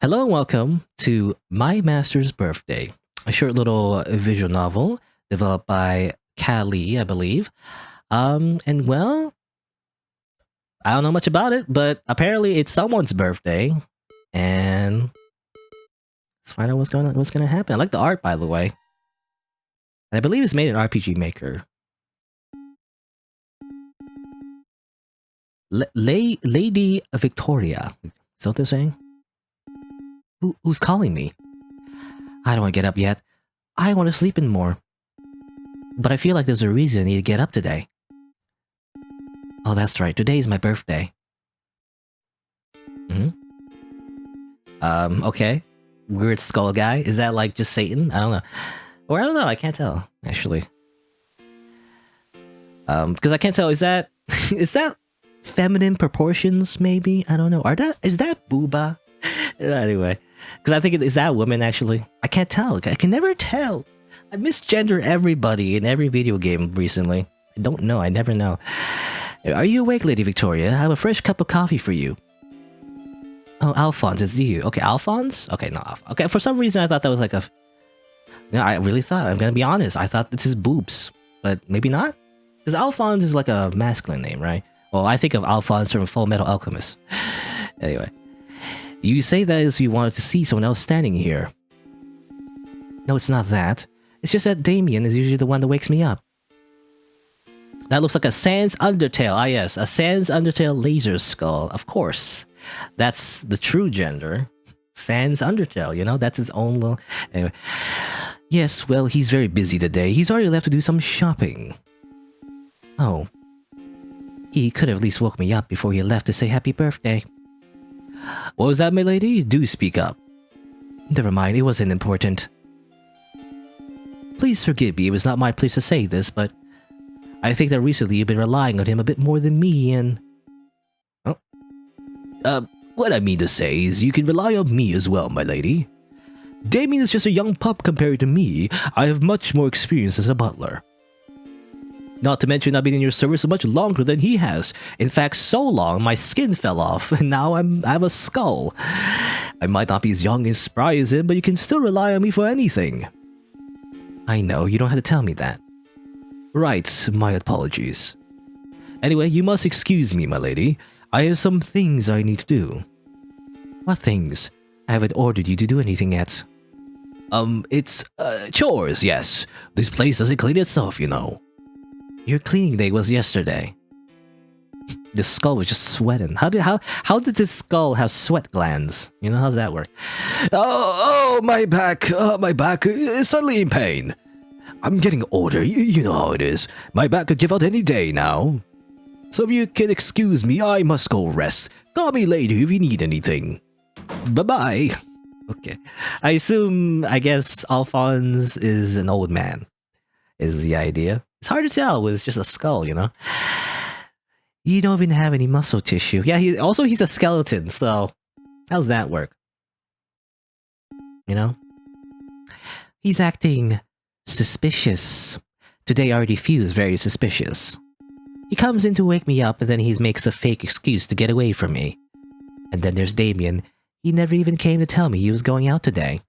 Hello and welcome to My Master's Birthday, a short little visual novel developed by Callie, I believe. And well, I don't know much about it, but apparently it's someone's birthday, and let's find out what's gonna happen. I like the art, by the way, and I believe it's made in RPG Maker. Lady Victoria, is that what they're saying? Who's calling me? I don't want to get up yet. I want to sleep in more. But I feel like there's a reason I need to get up today. Oh, that's right. Today is my birthday. Okay. Weird skull guy. Is that like just Satan? I don't know. Or I don't know. I can't tell, actually. Because I can't tell. Is that is that feminine proportions? Maybe I don't know. Is that booba? Anyway, because I think is that a woman actually? I can't tell. I can never tell. I misgender everybody in every video game recently. I don't know. I never know. Are you awake, Lady Victoria? I have a fresh cup of coffee for you. Oh, Alphonse, it's you. Okay, Alphonse? Okay, not Alphonse. Okay, for some reason I thought that was like a... No, I really thought, I'm gonna be honest, I thought this is boobs. But maybe not? Because Alphonse is like a masculine name, right? Well, I think of Alphonse from Full Metal Alchemist. Anyway. You say that as if you wanted to see someone else standing here. No, it's not that. It's just that Damien is usually the one that wakes me up. That looks like a Sans Undertale. Ah yes, a Sans Undertale laser skull. Of course. That's the true gender. Sans Undertale, you know? That's his own little... Anyway. Yes, well, he's very busy today. He's already left to do some shopping. Oh. He could have at least woke me up before he left to say happy birthday. What was that, my lady? Do speak up. Never mind, it wasn't important. Please forgive me, it was not my place to say this, but I think that recently you've been relying on him a bit more than me, and... Oh. What I mean to say is you can rely on me as well, my lady. Damien is just a young pup compared to me. I have much more experience as a butler. Not to mention I've been in your service much longer than he has. In fact, so long my skin fell off, and now I have a skull. I might not be as young and spry as him, but you can still rely on me for anything. I know, you don't have to tell me that. Right, my apologies. Anyway, you must excuse me, my lady. I have some things I need to do. What things? I haven't ordered you to do anything yet. It's, chores, yes. This place doesn't clean itself, you know. Your cleaning day was yesterday. The skull was just sweating. How did this skull have sweat glands? You know, how's that work? Oh, my back. My back is suddenly in pain. I'm getting older. You know how it is. My back could give out any day now. So if you can excuse me, I must go rest. Call me later if you need anything. Bye-bye. Okay. I guess Alphonse is an old man, is the idea. It's hard to tell, it's just a skull, you know? You don't even have any muscle tissue. Yeah, he's a skeleton, so how's that work? You know? He's acting suspicious. Today already feels very suspicious. He comes in to wake me up and then he makes a fake excuse to get away from me. And then there's Damien. He never even came to tell me he was going out today.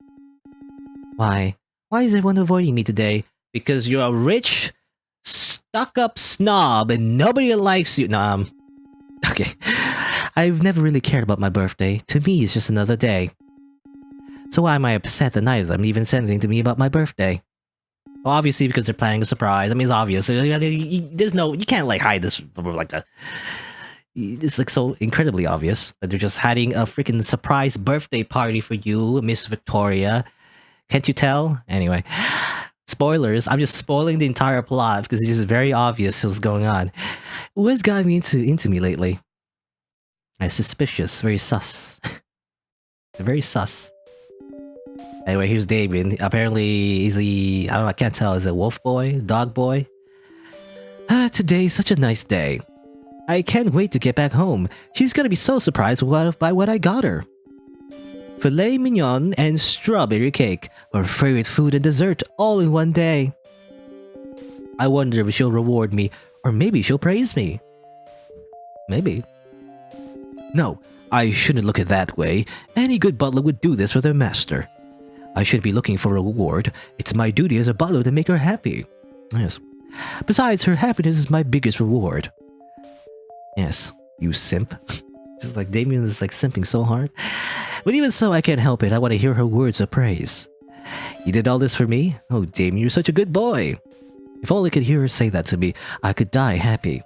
Why? Why is everyone avoiding me today? Because you're a rich, stuck-up snob and nobody likes you. No, okay. I've never really cared about my birthday. To me, it's just another day. So why am I upset that neither of them even said anything to me about my birthday? Well, obviously because they're planning a surprise. I mean, it's obvious. There's no... You can't, like, hide this like that. It's, like, so incredibly obvious that they're just having a freaking surprise birthday party for you, Miss Victoria. Can't you tell? Anyway... Spoilers, I'm just spoiling the entire plot because it's just very obvious what's going on. Who has gotten me into me lately? I'm suspicious, very sus. Very sus. Anyway, here's Damien. Apparently, I don't know, I can't tell. Is it wolf boy? Dog boy? Today's such a nice day. I can't wait to get back home. She's gonna be so surprised by what I got her. Filet mignon and strawberry cake, her favorite food and dessert all in one day. I wonder if she'll reward me, or maybe she'll praise me. Maybe. No, I shouldn't look at it that way. Any good butler would do this for their master. I shouldn't be looking for a reward. It's my duty as a butler to make her happy. Yes. Besides, her happiness is my biggest reward. Yes, you simp. It's like Damien is like simping so hard. But even so, I can't help it. I want to hear her words of praise. You did all this for me? Oh, Damien, you're such a good boy. If only I could hear her say that to me, I could die happy.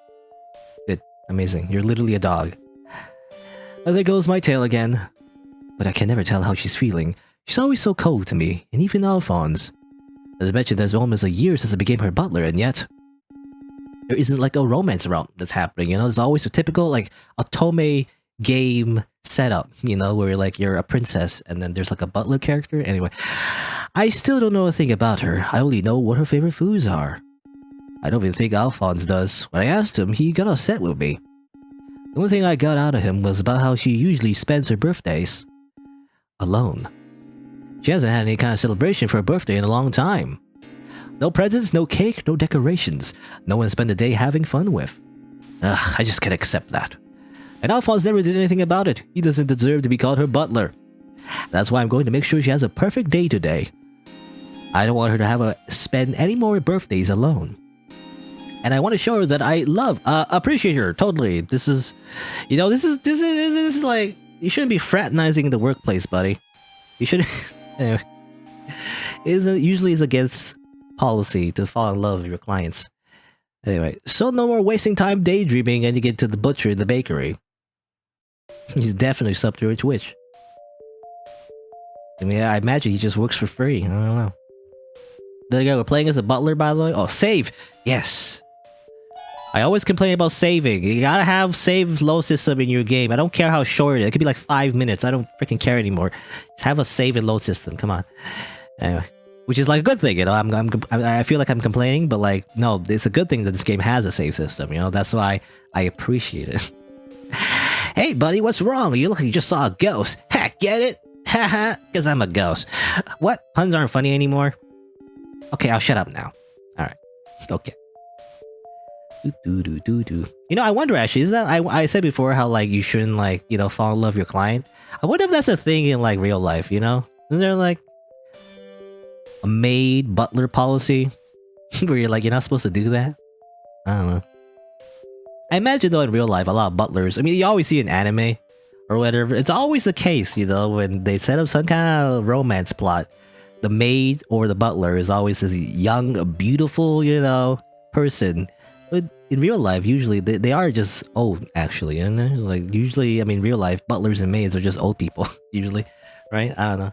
Good. Amazing. You're literally a dog. Oh, there goes my tail again. But I can never tell how she's feeling. She's always so cold to me, and even Alphonse. As I mentioned, there's almost a year since I became her butler, and yet there isn't like a romance around that's happening, you know? There's always a typical like otome game setup, you know, where like you're a princess and then there's like a butler character. Anyway, I still don't know a thing about her. I only know what her favorite foods are. I don't even think Alphonse does. When I asked him, he got upset with me. The only thing I got out of him was about how she usually spends her birthdays alone. She hasn't had any kind of celebration for her birthday in a long time. No presents, no cake, no decorations. No one to spend the day having fun with. Ugh, I just can't accept that. And Alphonse never did anything about it. He doesn't deserve to be called her butler. That's why I'm going to make sure she has a perfect day today. I don't want her to have to spend any more birthdays alone. And I want to show her that I appreciate her, totally. This is, you know, this is like, you shouldn't be fraternizing in the workplace, buddy. You shouldn't, anyway. It usually is against policy to fall in love with your clients. Anyway, so no more wasting time daydreaming and you get to the butcher in the bakery. He's definitely sub to rich witch. I mean, I imagine he just works for free. I don't know. There you go, we're playing as a butler, by the way. Oh, save! Yes! I always complain about saving. You gotta have save load system in your game. I don't care how short it is. It could be like 5 minutes. I don't freaking care anymore. Just have a save and load system. Come on. Anyway. Which is like a good thing, you know. I feel like I'm complaining, but like, no, it's a good thing that this game has a save system, you know. That's why I appreciate it. Hey, buddy, what's wrong? You look like you just saw a ghost. Heck, get it? Haha, because I'm a ghost. What? Puns aren't funny anymore? Okay, I'll shut up now. Alright. Okay. You know, I wonder actually, is that I said before how like you shouldn't like, you know, fall in love with your client? I wonder if that's a thing in like real life, you know? Is there like a maid butler policy where you're like, you're not supposed to do that? I don't know. I imagine though in real life, a lot of butlers, I mean, you always see in anime or whatever, it's always the case, you know, when they set up some kind of romance plot, the maid or the butler is always this young, beautiful, you know, person. But in real life, usually they are just old, actually, and like usually, I mean, real life butlers and maids are just old people, usually, right? I don't know.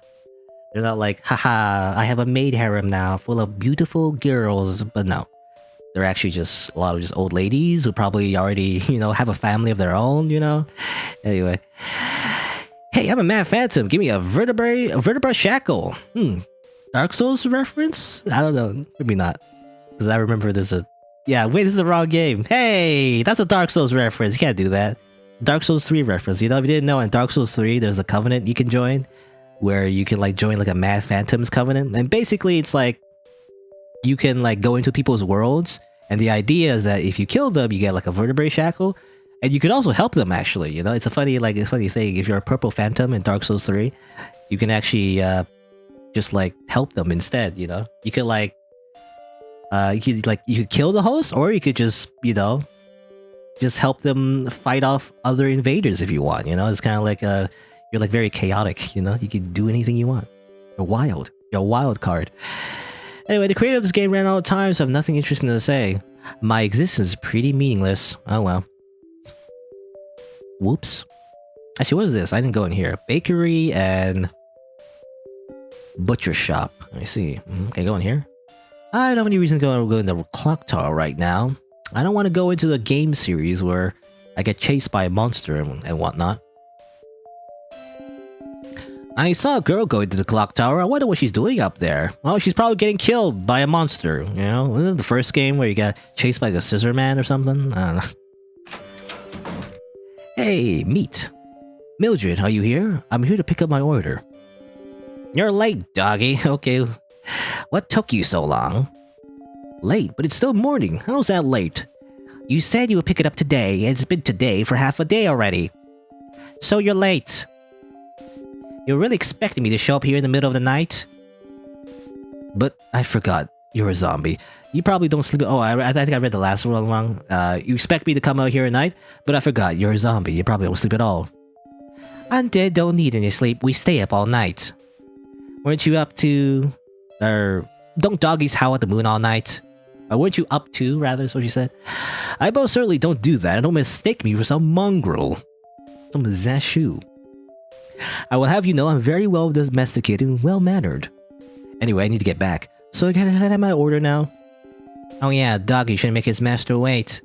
They're not like, haha, I have a maid harem now full of beautiful girls, but no. They're actually just a lot of just old ladies who probably already, you know, have a family of their own, you know? Anyway. Hey, I'm a mad phantom. Give me a vertebra shackle. Dark Souls reference? I don't know. Maybe not. Because I remember there's a... Yeah, wait, this is the wrong game. Hey, that's a Dark Souls reference. You can't do that. Dark Souls 3 reference. You know, if you didn't know, in Dark Souls 3, there's a covenant you can join. Where you can, like, join, like, a Mad Phantom's covenant. And basically, it's like... You can, like, go into people's worlds. And the idea is that if you kill them, you get, like, a vertebrae shackle. And you can also help them, actually. You know, it's a funny, like, it's a funny thing. If you're a purple phantom in Dark Souls 3, you can actually, just, like, help them instead, you know? You could, like... you could kill the host, or you could just, you know, just help them fight off other invaders if you want, you know? It's kind of like, you're like very chaotic, you know? You can do anything you want. You're wild. You're a wild card. Anyway, the creator of this game ran out of time, so I have nothing interesting to say. My existence is pretty meaningless. Oh well. Whoops. Actually, what is this? I didn't go in here. Bakery and... butcher shop. Let me see. Okay, go in here. I don't have any reason to go in the clock tower right now. I don't want to go into the game series where I get chased by a monster and whatnot. I saw a girl go into the clock tower. I wonder what she's doing up there. Well, she's probably getting killed by a monster, you know? Wasn't it the first game where you got chased by a scissor man or something? I don't know. Hey, meat. Mildred, are you here? I'm here to pick up my order. You're late, doggy. Okay. What took you so long? Late, but it's still morning. How's that late? You said you would pick it up today, and it's been today for half a day already. So you're late. You're really expecting me to show up here in the middle of the night? But I forgot. You're a zombie. You probably don't sleep. Oh, I think I read the last one wrong. You expect me to come out here at night? But I forgot. You're a zombie. You probably don't sleep at all. Undead don't need any sleep. We stay up all night. Weren't you up to... don't doggies howl at the moon all night? Or weren't you up to, rather, is what you said? I most certainly don't do that. Don't mistake me for some mongrel. Some zashu. I will have you know I'm very well domesticated and well-mannered. Anyway, I need to get back. So can I have my order now? Oh yeah, doggy shouldn't make his master wait.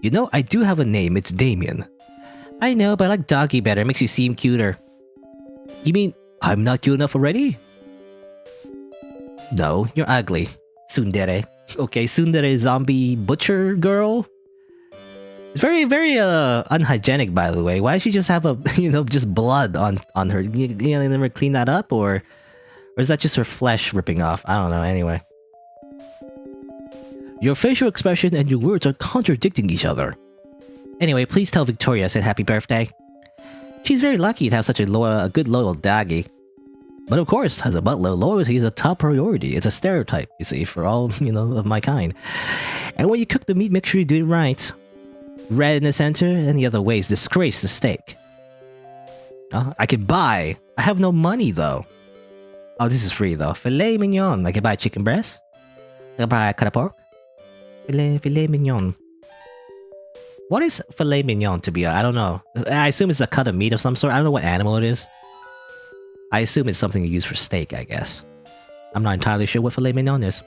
You know, I do have a name. It's Damien. I know, but I like doggy better. It makes you seem cuter. You mean I'm not cute enough already? No, you're ugly. Tsundere. Okay, tsundere zombie butcher girl? It's very, very unhygienic, by the way. Why does she just have a, just blood on her? You never clean that up, or is that just her flesh ripping off? I don't know, anyway. Your facial expression and your words are contradicting each other. Anyway, please tell Victoria I said happy birthday. She's very lucky to have such a good loyal doggy. But of course, as a butler, loyalty is a top priority. It's a stereotype, you see, for all, of my kind. And when you cook the meat, make sure you do it right. Red in the center, and the other ways disgrace the steak. I can buy. I have no money, though. Oh, this is free, though. Filet mignon. I can buy chicken breast. I can buy a cut of pork. Filet mignon. What is filet mignon to be? I don't know. I assume it's a cut of meat of some sort. I don't know what animal it is. I assume it's something you use for steak, I guess. I'm not entirely sure what filet mignon is.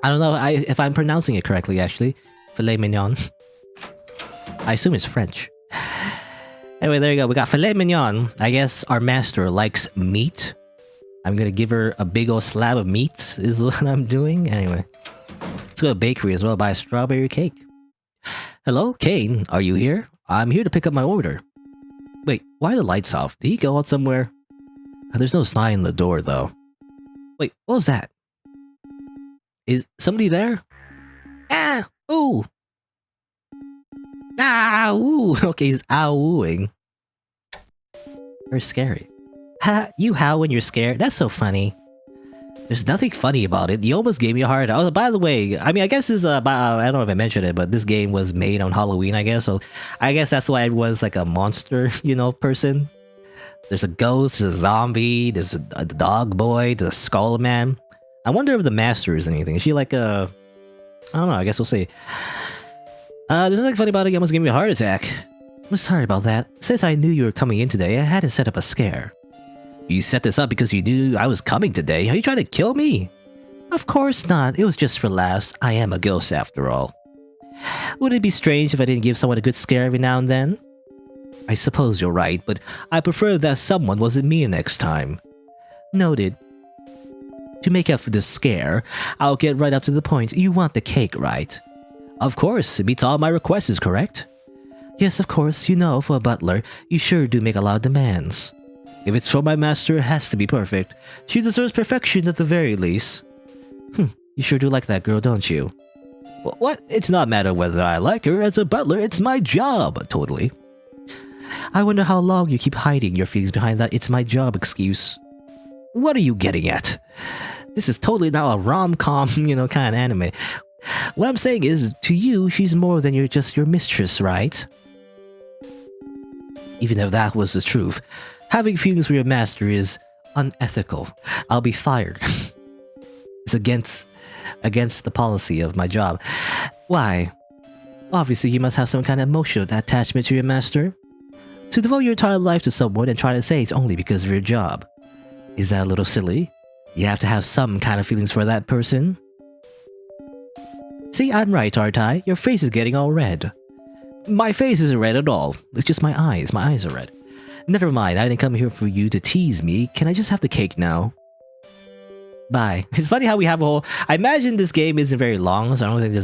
I don't know if I'm pronouncing it correctly, actually. Filet mignon. I assume it's French. Anyway, there you go. We got filet mignon. I guess our master likes meat. I'm gonna give her a big old slab of meat, is what I'm doing. Anyway. Let's go to a bakery as well, buy a strawberry cake. Hello, Kane. Are you here? I'm here to pick up my order. Wait, why are the lights off? Did he go out somewhere? There's no sign on the door, though. Wait, what was that? Is somebody there? Ah! Ooh! Ah! Ooh! Okay, he's ow-ooing. Very scary. Ha! You howl when you're scared? That's so funny. There's nothing funny about it. You almost gave me a heart. Oh, by the way, I mean, I guess this I don't know if I mentioned it, but this game was made on Halloween, I guess. So I guess that's why everyone's like a monster, person. There's a ghost, there's a zombie, there's a dog boy, there's a skull man. I wonder if the master is anything. Is she like a... I don't know, I guess we'll see. There's nothing funny about it. You almost gave me a heart attack. I'm sorry about that. Since I knew you were coming in today, I had to set up a scare. You set this up because you knew I was coming today. Are you trying to kill me? Of course not. It was just for laughs. I am a ghost after all. Would it be strange if I didn't give someone a good scare every now and then? I suppose you're right, but I prefer that someone wasn't me next time. Noted. To make up for this scare, I'll get right up to the point. You want the cake, right? Of course. It meets all my requests, correct? Yes, of course. For a butler, you sure do make a lot of demands. If it's for my master, it has to be perfect. She deserves perfection at the very least. You sure do like that girl, don't you? What? It's not a matter whether I like her. As a butler, it's my job. Totally. I wonder how long you keep hiding your feelings behind that "it's my job" excuse. What are you getting at? This is totally not a rom-com, kind of anime. What I'm saying is, to you, she's more than just your mistress, right? Even if that was the truth, having feelings for your master is unethical. I'll be fired. It's against the policy of my job. Why? Obviously, you must have some kind of emotional attachment to your master. To devote your entire life to someone and try to say it's only because of your job. Is that a little silly? You have to have some kind of feelings for that person. See, I'm right, aren't I? Your face is getting all red. My face isn't red at all. It's just my eyes. My eyes are red. Never mind, I didn't come here for you to tease me. Can I just have the cake now? Bye. It's funny how we have a whole... I imagine this game isn't very long, so I don't think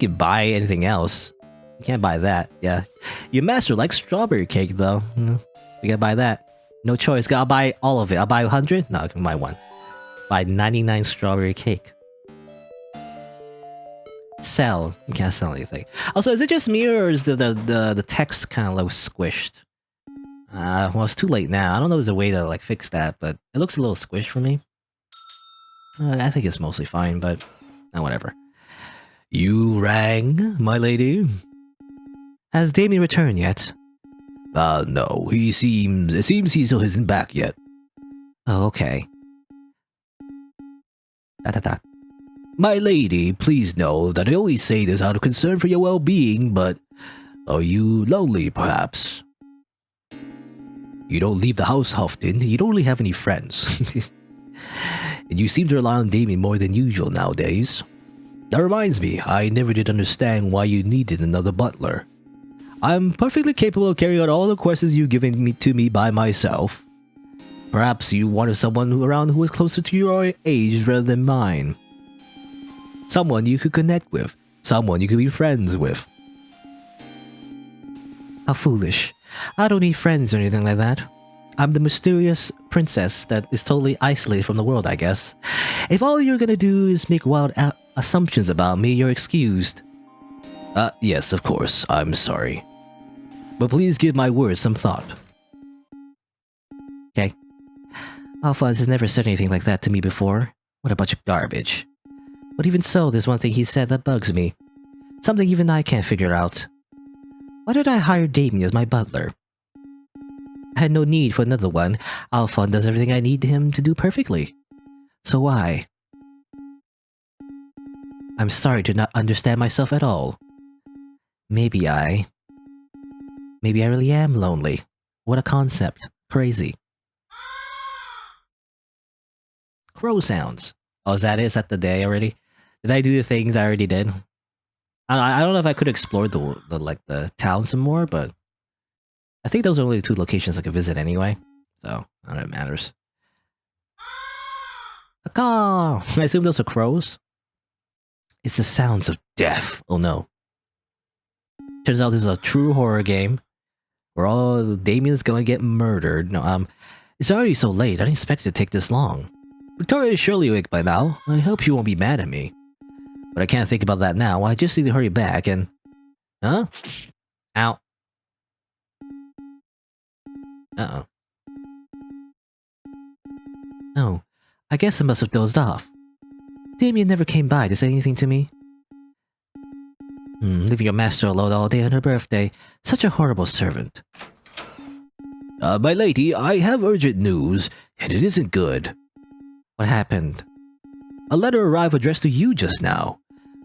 you can buy anything else. You can't buy that, yeah. Your master likes strawberry cake, though. You gotta buy that. No choice. I'll buy all of it. I'll buy 100? No, I can buy one. Buy 99 strawberry cake. Sell. You can't sell anything. Also, is it just me, or is the text kind of like squished? Well, it's too late now. I don't know if there's a way to, like, fix that, but it looks a little squished for me. I think it's mostly fine, but whatever. You rang, my lady? Has Damien returned yet? No. It seems he still isn't back yet. Oh, okay. My lady, please know that I only say this out of concern for your well-being, but are you lonely, perhaps? You don't leave the house often. You don't really have any friends. And you seem to rely on Damien more than usual nowadays. That reminds me, I never did understand why you needed another butler. I'm perfectly capable of carrying out all the quests you've given to me by myself. Perhaps you wanted someone around who was closer to your age rather than mine. Someone you could connect with. Someone you could be friends with. How foolish. I don't need friends or anything like that. I'm the mysterious princess that is totally isolated from the world, I guess. If all you're gonna do is make wild assumptions about me, you're excused. Yes, of course, I'm sorry. But please give my words some thought. Okay. Alphonse has never said anything like that to me before. What a bunch of garbage. But even so, there's one thing he said that bugs me. Something even I can't figure out. Why did I hire Damien as my butler? I had no need for another one. Alphonse does everything I need him to do perfectly. So why? I'm starting to not understand myself at all. Maybe I really am lonely. What a concept. Crazy. Crow sounds. Oh, is that it? Is that the day already? Did I do the things I already did? I don't know if I could explore the town some more, but I think those are only the 2 locations I could visit anyway. So, I don't know if it matters. A caw! I assume those are crows? It's the sounds of death. Oh no. Turns out this is a true horror game where all Damien's gonna get murdered. No, it's already so late. I didn't expect it to take this long. Victoria is surely awake by now. I hope she won't be mad at me. But I can't think about that now. I just need to hurry back and... Huh? Ow. Uh-oh. Oh, I guess I must have dozed off. Damien never came by to say anything to me. Leaving your master alone all day on her birthday. Such a horrible servant. My lady, I have urgent news, and it isn't good. What happened? A letter arrived addressed to you just now.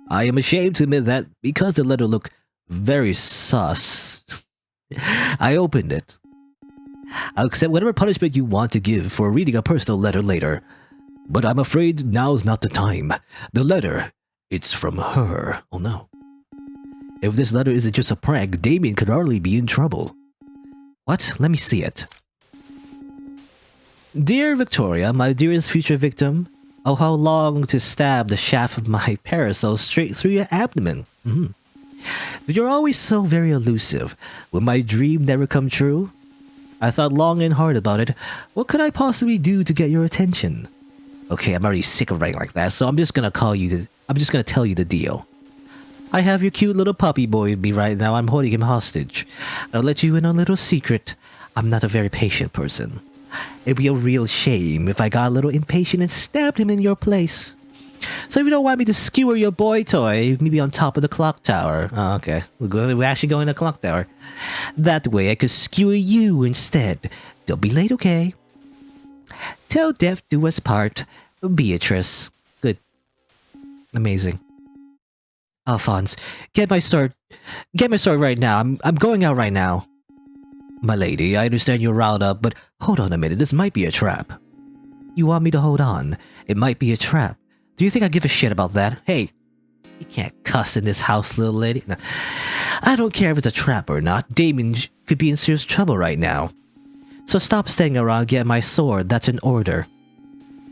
I am ashamed to admit that because the letter looked very sus. I opened it. I'll accept whatever punishment you want to give for reading a personal letter later. But I'm afraid now's not the time. The letter, it's from her. Oh no. If this letter isn't just a prank, Damien could hardly be in trouble. What? Let me see it. Dear Victoria, my dearest future victim, oh how long to stab the shaft of my parasol straight through your abdomen. But you're always so very elusive. Will my dream never come true? I thought long and hard about it. What could I possibly do to get your attention? Okay, I'm already sick of writing like that, so I'm just gonna tell you the deal. I have your cute little puppy boy with me right now. I'm holding him hostage. I'll let you in on a little secret. I'm not a very patient person. It'd be a real shame if I got a little impatient and stabbed him in your place. So if you don't want me to skewer your boy toy, maybe on top of the clock tower. Oh, okay. We're actually going to the clock tower. That way I could skewer you instead. Don't be late, okay? Till death do us part, Beatrice. Good. Amazing. Alphonse, get my sword right now. I'm going out right now. My lady, I understand you're riled up, but hold on a minute, this might be a trap. You want me to hold on? It might be a trap. Do you think I give a shit about that? Hey, you can't cuss in this house, little lady. No. I don't care if it's a trap or not. Damien could be in serious trouble right now. So stop staying around, get my sword. That's an order.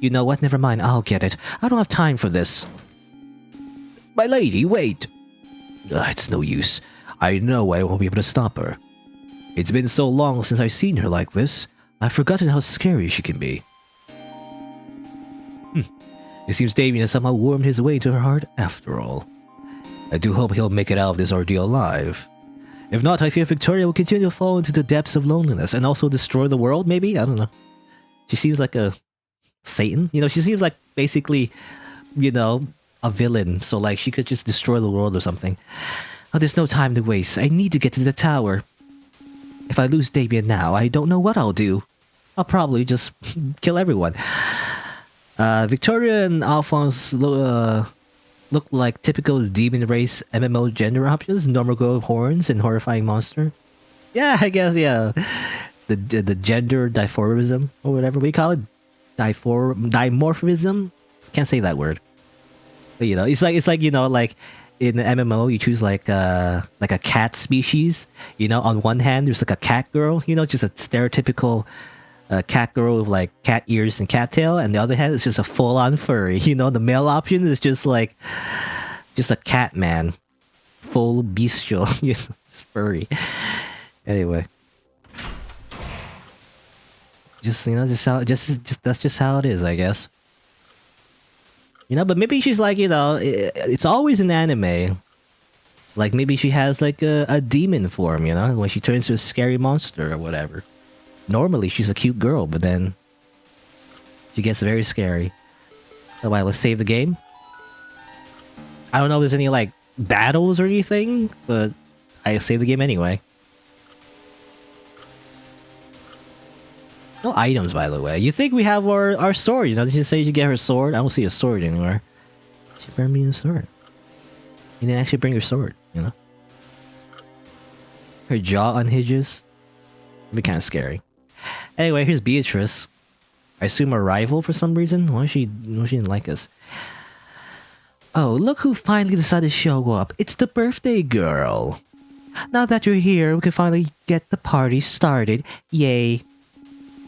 You know what? Never mind, I'll get it. I don't have time for this. My lady, wait! It's no use. I know I won't be able to stop her. It's been so long since I've seen her like this, I've forgotten how scary she can be. It seems Damien has somehow wormed his way to her heart after all. I do hope he'll make it out of this ordeal alive. If not, I fear Victoria will continue to fall into the depths of loneliness and also destroy the world, maybe? I don't know. She seems like a Satan. You know, she seems like basically, you know, a villain. So like she could just destroy the world or something. Oh, there's no time to waste. I need to get to the tower. If I lose Damien now, I don't know what I'll do. I'll probably just kill everyone. Victoria and Alphonse look like typical demon race MMO gender options. Normal girl with horns and horrifying monster. Yeah, I guess, yeah. The gender dimorphism or whatever we call it. Dimorphism? Can't say that word. But you know, it's like you know, like in an MMO you choose like a cat species. You know, on one hand there's like a cat girl, you know, just a stereotypical cat girl with like cat ears and cat tail, and the other hand is just a full-on furry. You know, the male option is just like a cat man, full bestial. You know, it's furry. Anyway, just you know, just that's just how it is, I guess. You know, but maybe she's like, you know, it's always an anime. Like maybe she has like a demon form, you know, when she turns to a scary monster or whatever. Normally she's a cute girl, but then she gets very scary. Alright, let's save the game. I don't know if there's any like battles or anything, but I saved the game anyway. No items, by the way. You think we have our sword, you know? Did you say you get her sword? I don't see a sword anywhere. She bring me a sword. You didn't actually bring your sword, you know? Her jaw unhinges. It'd be kind of scary. Anyway, here's Beatrice. I assume a rival for some reason? Why she didn't like us? Oh, look who finally decided to show up. It's the birthday girl. Now that you're here, we can finally get the party started. Yay.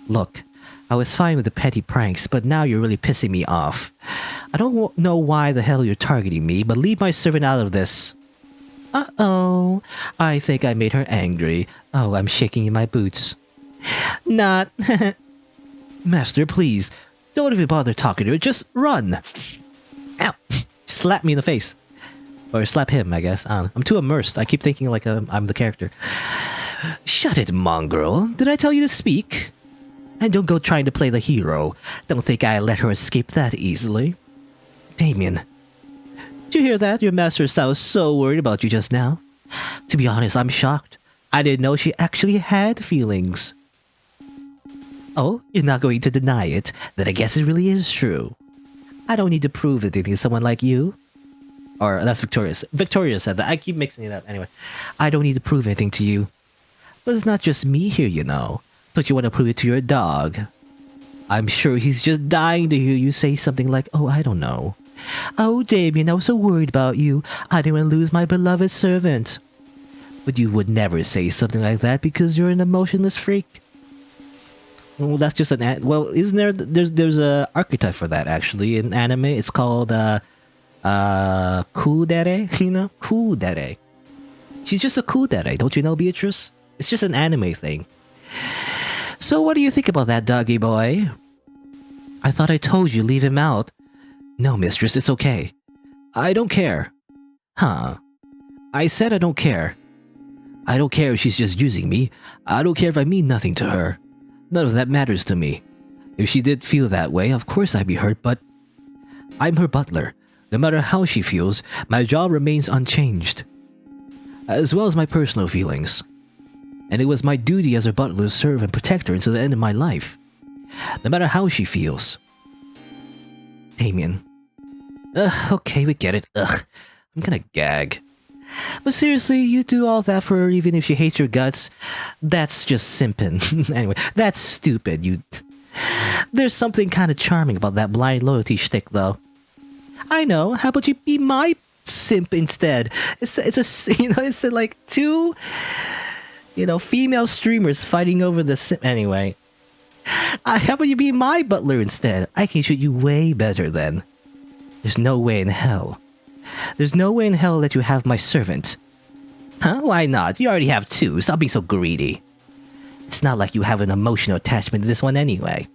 Look, I was fine with the petty pranks, but now you're really pissing me off. I don't know why the hell you're targeting me, but leave my servant out of this. Uh-oh. I think I made her angry. Oh, I'm shaking in my boots. Not. Master, please. Don't even bother talking to her. Just run. Ow. Slap me in the face. Or slap him, I guess. I don't know. I'm too immersed. I keep thinking like I'm the character. Shut it, mongrel. Did I tell you to speak? And don't go trying to play the hero. Don't think I let her escape that easily. Damien. Did you hear that? Your master sounds so worried about you just now. To be honest, I'm shocked. I didn't know she actually had feelings. Oh, you're not going to deny it? Then I guess it really is true. I don't need to prove anything to someone like you. Or that's Victoria. Victoria said that. I keep mixing it up. Anyway, I don't need to prove anything to you. But it's not just me here, you know. Don't you want to prove it to your dog? I'm sure he's just dying to hear you say something like, oh, I don't know. Oh, Damien, I was so worried about you. I didn't want to lose my beloved servant. But you would never say something like that because you're an emotionless freak. Well, that's just an... Well, isn't there... There's a archetype for that, actually, in anime. It's called, Kudere, you know? Kudere. She's just a Kudere, don't you know, Beatrice? It's just an anime thing. So what do you think about that, doggy boy? I thought I told you, leave him out. No, mistress, it's okay. I don't care. Huh. I said I don't care. I don't care if she's just using me. I don't care if I mean nothing to her. None of that matters to me. If she did feel that way, of course I'd be hurt, but... I'm her butler. No matter how she feels, my job remains unchanged. As well as my personal feelings. And it was my duty as her butler to serve and protect her until the end of my life. No matter how she feels. Damien. Okay, we get it. Ugh, I'm gonna gag. But seriously, you do all that for her even if she hates your guts? That's just simping. Anyway, that's stupid. There's something kind of charming about that blind loyalty shtick, though. I know. How about you be my simp instead? It's like two, female streamers fighting over the simp. Anyway, how about you be my butler instead? I can treat you way better then. There's no way in hell. There's no way in hell that you have my servant. Huh? Why not? You already have two. Stop being so greedy. It's not like you have an emotional attachment to this one anyway.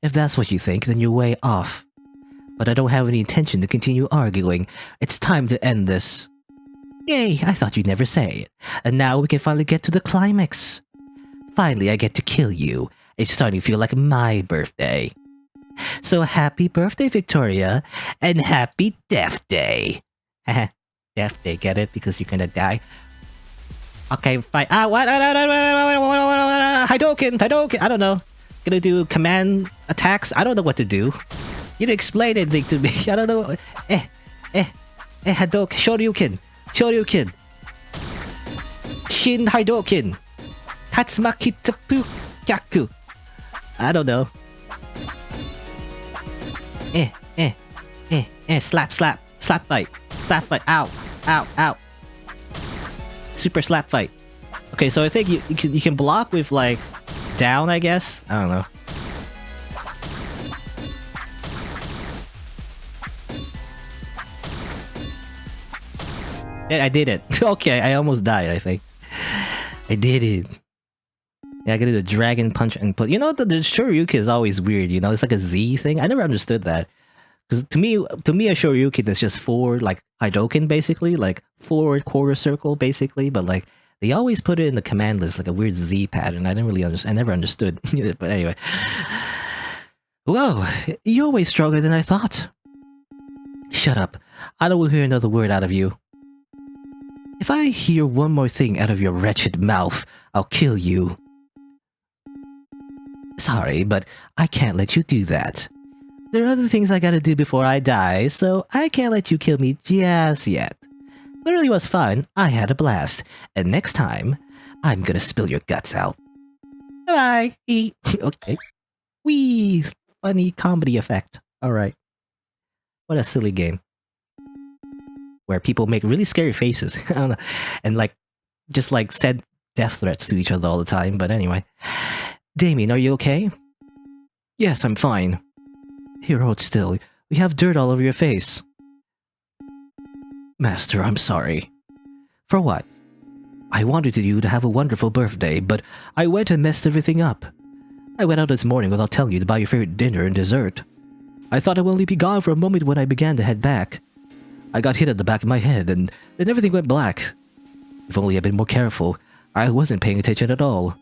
If that's what you think, then you're way off. But I don't have any intention to continue arguing. It's time to end this. Yay, I thought you'd never say it. And now we can finally get to the climax. Finally, I get to kill you. It's starting to feel like my birthday. So happy birthday, Victoria, and happy Death Day. Death Day, get it? Because you're gonna die. Okay, fine. What? Hadouken. I don't know. Gonna do command attacks? I don't know what to do. You didn't explain anything to me. I don't know. Hadouken. Shoryuken. Shin Hadouken. Tatsumaki Tapu Kyaku. I don't know. Slap fight. Slap fight. Ow. Super slap fight. Okay, so I think you can block with like down, I guess. I don't know. Yeah, I did it. Okay, I almost died, I think. I did it. Yeah, I gotta do the dragon punch and put. You know, the Shoryuken is always weird. You know, it's like a Z thing. I never understood that. Because to me, a Shoryuken is just forward, like Hadouken, basically, like forward quarter circle, basically. But like they always put it in the command list, like a weird Z pattern. I didn't really understand. I never understood. But anyway, whoa, you're way stronger than I thought. Shut up! I don't want to hear another word out of you. If I hear one more thing out of your wretched mouth, I'll kill you. Sorry, but I can't let you do that. There are other things I gotta do before I die, so I can't let you kill me just yet. It really was fun. I had a blast. And next time, I'm gonna spill your guts out. Bye! Okay. Whee! Funny comedy effect. Alright. What a silly game. Where people make really scary faces. I don't know. And like, just like send death threats to each other all the time. But anyway. Damien, are you okay? Yes, I'm fine. Here, hold still. We have dirt all over your face. Master, I'm sorry. For what? I wanted you to have a wonderful birthday, but I went and messed everything up. I went out this morning without telling you to buy your favorite dinner and dessert. I thought I would only be gone for a moment when I began to head back. I got hit at the back of my head, and then everything went black. If only I'd been more careful, I wasn't paying attention at all.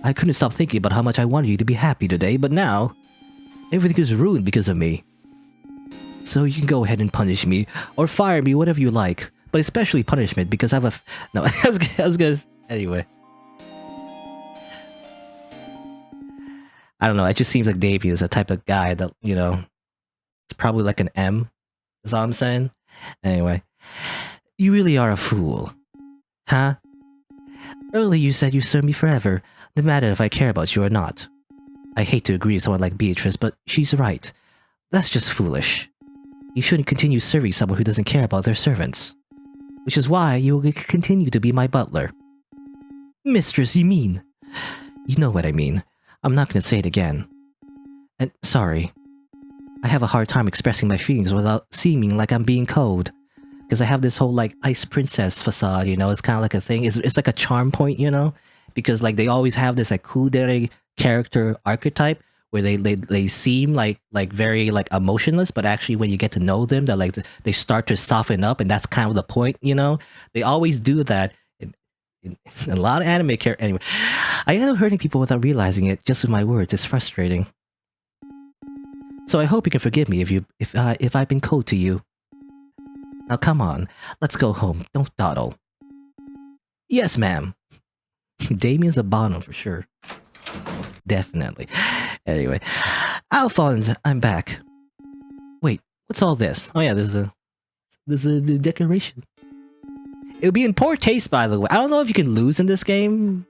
I couldn't stop thinking about how much I wanted you to be happy today, but now, everything is ruined because of me. So you can go ahead and punish me, or fire me, whatever you like. But especially punishment, because I have a... No, I was gonna... Anyway. I don't know, it just seems like Damien is a type of guy that, you know... It's probably like an M. That's all I'm saying. Anyway. You really are a fool. Huh? Earlier you said you serve me forever, no matter if I care about you or not. I hate to agree with someone like Beatrice, but she's right. That's just foolish. You shouldn't continue serving someone who doesn't care about their servants. Which is why you will continue to be my butler. Mistress, you mean? You know what I mean. I'm not going to say it again. And sorry. I have a hard time expressing my feelings without seeming like I'm being cold. Because I have this whole like ice princess facade, you know, it's kind of like a thing. It's like a charm point, you know? Because like they always have this like kudere character archetype where they seem like very like emotionless, but actually when you get to know them, they're like they start to soften up, and that's kind of the point, you know. They always do that in a lot of anime characters. Anyway, I end up hurting people without realizing it just with my words. It's frustrating. So I hope you can forgive me if I've been cold to you. Now come on, let's go home. Don't dawdle. Yes, ma'am. Damien's a Bono for sure. Definitely. Anyway, Alphonse, I'm back. Wait, what's all this? Oh yeah, there's a decoration. It would be in poor taste, by the way. I don't know if you can lose in this game.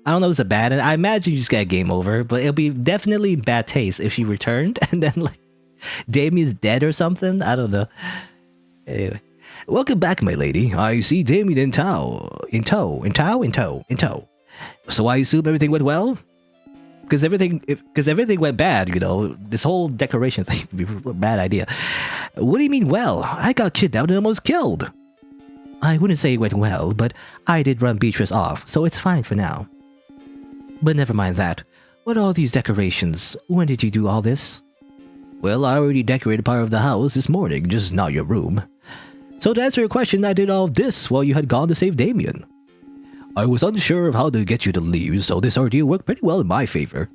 I don't know if it's a bad. I imagine you just get a game over, but it'll be definitely bad taste if she returned and then like Damien's dead or something. I don't know. Anyway, welcome back, my lady. I see Damien in tow. So I assume everything went well? Because everything went bad, you know. This whole decoration thing would be a bad idea. What do you mean well? I got kidnapped and almost killed. I wouldn't say it went well, but I did run Beatrice off, so it's fine for now. But never mind that. What are all these decorations? When did you do all this? Well, I already decorated part of the house this morning, just not your room. So to answer your question, I did all of this while you had gone to save Damien. I was unsure of how to get you to leave, so this ordeal worked pretty well in my favor.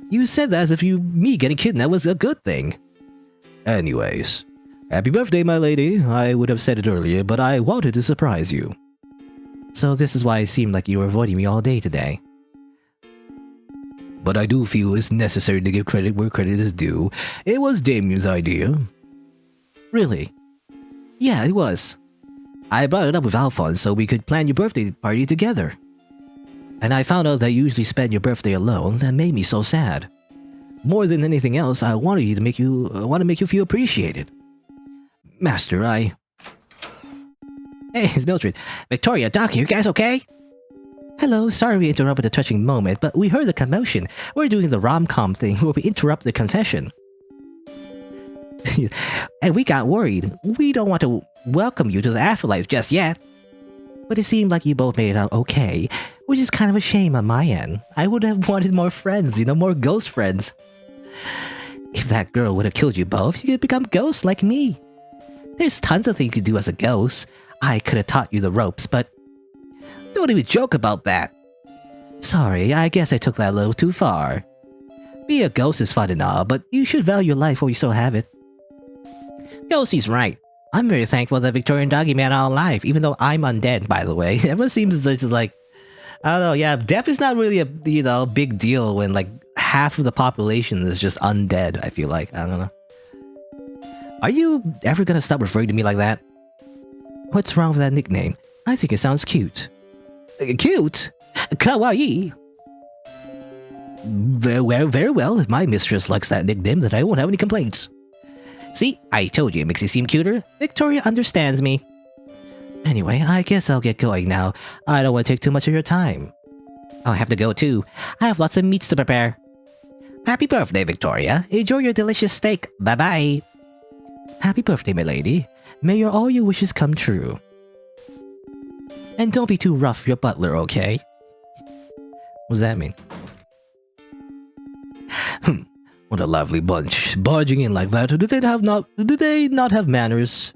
You said that as if me getting kidnapped was a good thing. Anyways, happy birthday, my lady. I would have said it earlier, but I wanted to surprise you. So this is why it seemed like you were avoiding me all day today. But I do feel it's necessary to give credit where credit is due. It was Damien's idea. Really? Yeah, it was. I brought it up with Alphonse so we could plan your birthday party together. And I found out that you usually spend your birthday alone. That made me so sad. More than anything else, I wanted to make you feel appreciated. Master, Hey, it's Mildred. Victoria, Doc, you guys okay? Hello, sorry we interrupted a touching moment, but we heard the commotion. We're doing the rom-com thing where we interrupt the confession. And we got worried. We don't want to welcome you to the afterlife just yet. But it seemed like you both made it out okay, which is kind of a shame on my end. I would have wanted more friends, more ghost friends. If that girl would have killed you both, you could become ghosts like me. There's tons of things you could do as a ghost. I could have taught you the ropes, but... Don't even joke about that. Sorry, I guess I took that a little too far. Being a ghost is fun and all, but you should value your life while you still have it. Ghostie's right. I'm very thankful that Victoria and Doggy Man are alive, even though I'm undead, by the way. Everyone seems just like... I don't know, yeah, death is not really a, big deal when, like, half of the population is just undead, I feel like. I don't know. Are you ever gonna stop referring to me like that? What's wrong with that nickname? I think it sounds cute. Cute? Kawaii? Very well. If my mistress likes that nickname, then I won't have any complaints. See, I told you it makes you seem cuter. Victoria understands me. Anyway, I guess I'll get going now. I don't want to take too much of your time. I have to go too. I have lots of meats to prepare. Happy birthday, Victoria. Enjoy your delicious steak. Bye-bye. Happy birthday, my lady. May all your wishes come true. And don't be too rough with your butler, okay? What does that mean? What a lively bunch. Barging in like that. Do they not have manners?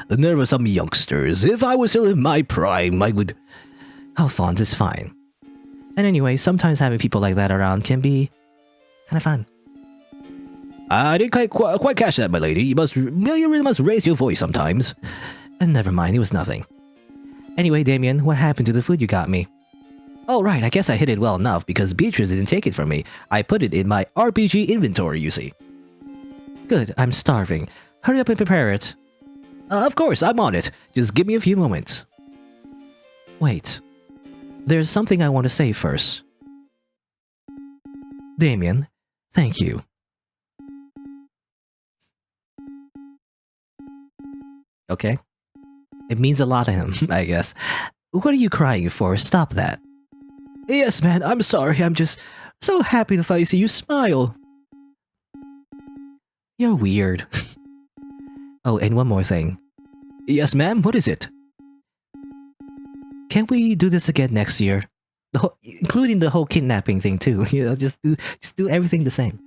The nerve of some youngsters. If I was still in my prime, I would... Alphonse is fine. And anyway, sometimes having people like that around can be kind of fun. I didn't quite catch that, my lady. You really must raise your voice sometimes. And never mind, it was nothing. Anyway, Damien, what happened to the food you got me? Oh right, I guess I hid it well enough because Beatrice didn't take it from me. I put it in my RPG inventory, you see. Good, I'm starving. Hurry up and prepare it. Of course, I'm on it. Just give me a few moments. Wait. There's something I want to say first. Damien, thank you. Okay. It means a lot to him, I guess. What are you crying for? Stop that. Yes, man, I'm sorry. I'm just so happy to finally see you smile. You're weird. Oh, and one more thing. Yes, ma'am, what is it? Can we do this again next year? Including the whole kidnapping thing too. Just do everything the same.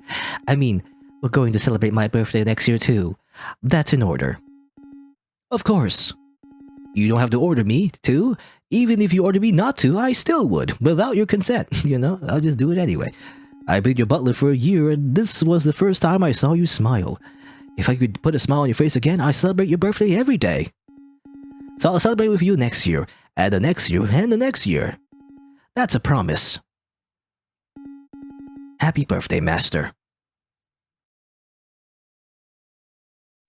I mean, we're going to celebrate my birthday next year too. That's in order. Of course. You don't have to order me to. Even if you order me not to, I still would, without your consent. I'll just do it anyway. I've been your butler for a year, and this was the first time I saw you smile. If I could put a smile on your face again, I celebrate your birthday every day. So I'll celebrate with you next year, and the next year, and the next year. That's a promise. Happy birthday, Master.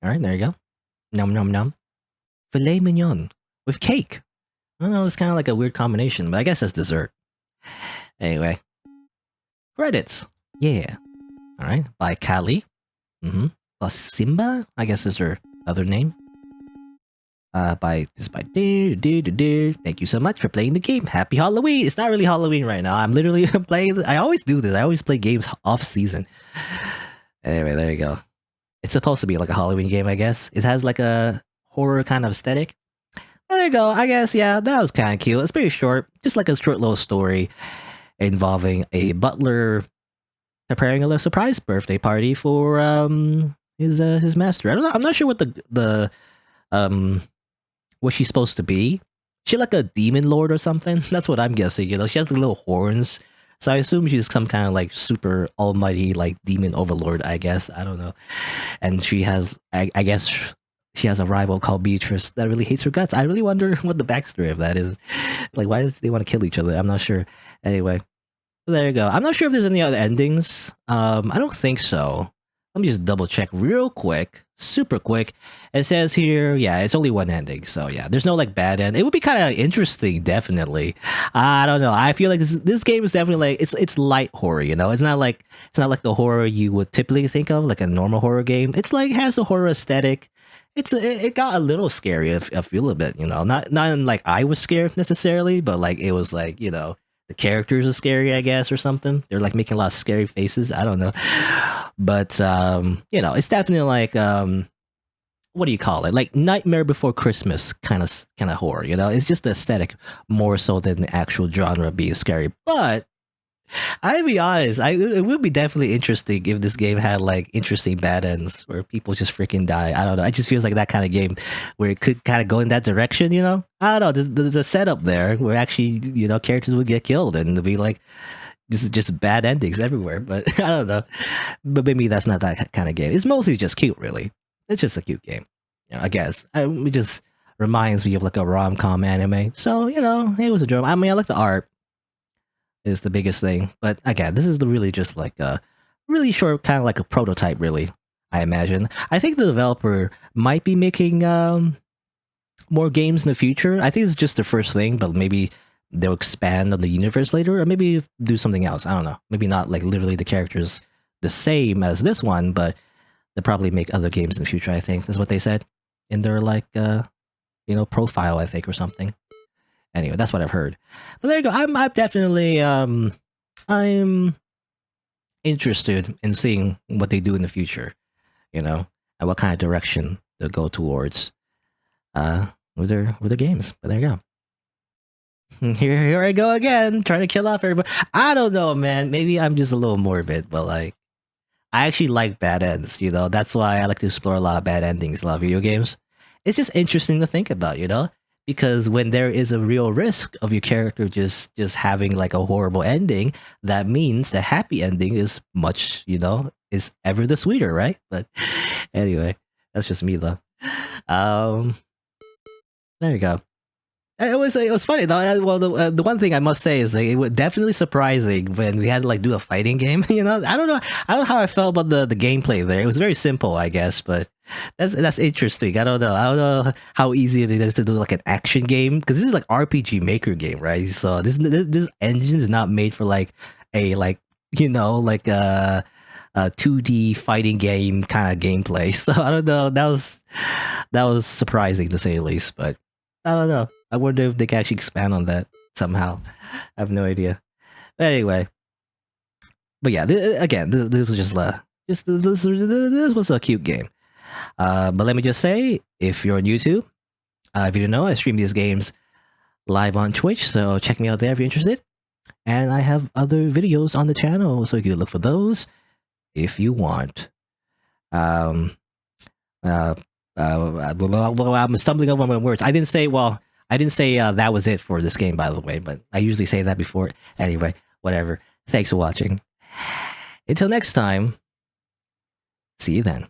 Alright, there you go. Nom nom nom. Filet mignon with cake. I don't know, it's kind of like a weird combination, but I guess that's dessert. Anyway. Credits. Yeah. Alright, by Kali. Plus Simba, I guess is her other name. By Dear. Thank you so much for playing the game. Happy Halloween. It's not really Halloween right now. I'm literally playing. I always do this. I always play games off season. Anyway, there you go. It's supposed to be like a Halloween game, I guess. It has like a horror kind of aesthetic. There you go. I guess, yeah, that was kind of cute. It's pretty short. Just like a short little story involving a butler preparing a little surprise birthday party for his master. I don't know. I'm not sure what the what she's supposed to be. She like a demon lord or something. That's what I'm guessing. You know, she has like little horns, so I assume she's some kind of like super almighty like demon overlord. I guess I don't know. And she has, I guess, she has a rival called Beatrice that really hates her guts. I really wonder what the backstory of that is. Like, why do they want to kill each other? I'm not sure. Anyway, there you go. I'm not sure if there's any other endings. I don't think so. Let me just double check real quick, super quick. It says here, yeah, it's only one ending. So yeah, there's no like bad end. It would be kind of interesting, definitely. I don't know. I feel like this game is definitely like it's light horror. You know, it's not like the horror you would typically think of, like a normal horror game. It's like has a horror aesthetic. It got a little scary. I feel a bit, you know, not in, like I was scared necessarily, but like it was like, you know, the characters are scary, I guess, or something. They're like making a lot of scary faces. I don't know. But you know, it's definitely like what do you call it? Like Nightmare Before Christmas kind of horror, you know? It's just the aesthetic more so than the actual genre being scary. But I'll be honest, it would be definitely interesting if this game had like interesting bad ends where people just freaking die. I don't know. It just feels like that kind of game where it could kind of go in that direction, you know? I don't know. There's a setup there where actually, you know, characters would get killed and it'd be like just bad endings everywhere. But I don't know. But maybe that's not that kind of game. It's mostly just cute, really. It's just a cute game, you know, I guess. It just reminds me of like a rom-com anime. So, you know, it was a joke. I mean, I like the art. Is the biggest thing. But again, this is really just like a really short, kind of like a prototype, really, I imagine. I think the developer might be making more games in the future. I think it's just the first thing, but maybe they'll expand on the universe later, or maybe do something else. I don't know. Maybe not like literally the characters the same as this one, but they'll probably make other games in the future, I think. That's what they said in their like, you know, profile, I think, or something. Anyway, that's what I've heard. But there you go. I'm definitely I'm interested in seeing what they do in the future, you know, and what kind of direction they'll go towards with their games. But there you go. Here I go again, trying to kill off everybody. I don't know, man. Maybe I'm just a little morbid, but like I actually like bad ends, you know. That's why I like to explore a lot of bad endings, a lot of video games. It's just interesting to think about, you know? Because when there is a real risk of your character just having like a horrible ending, that means the happy ending is much, you know, is ever the sweeter, right? But anyway, that's just me though. There you go. It was funny though. Well, the one thing I must say is like, it was definitely surprising when we had to like do a fighting game. You know, I don't know how I felt about the gameplay there. It was very simple, I guess, but that's interesting. I don't know how easy it is to do like an action game because this is like RPG Maker game, right? So this engine is not made for like a like you know like a 2D fighting game kind of gameplay. So I don't know. That was surprising to say the least, but I don't know. I wonder if they can actually expand on that somehow. I have no idea. But anyway, but yeah, again, this was just this was a cute game. But let me just say, if you're on YouTube, if you didn't know, I stream these games live on Twitch, so check me out there if you're interested. And I have other videos on the channel, so you can look for those if you want. I'm stumbling over my words. I didn't say that was it for this game, by the way, but I usually say that before. Anyway, whatever. Thanks for watching. Until next time, see you then.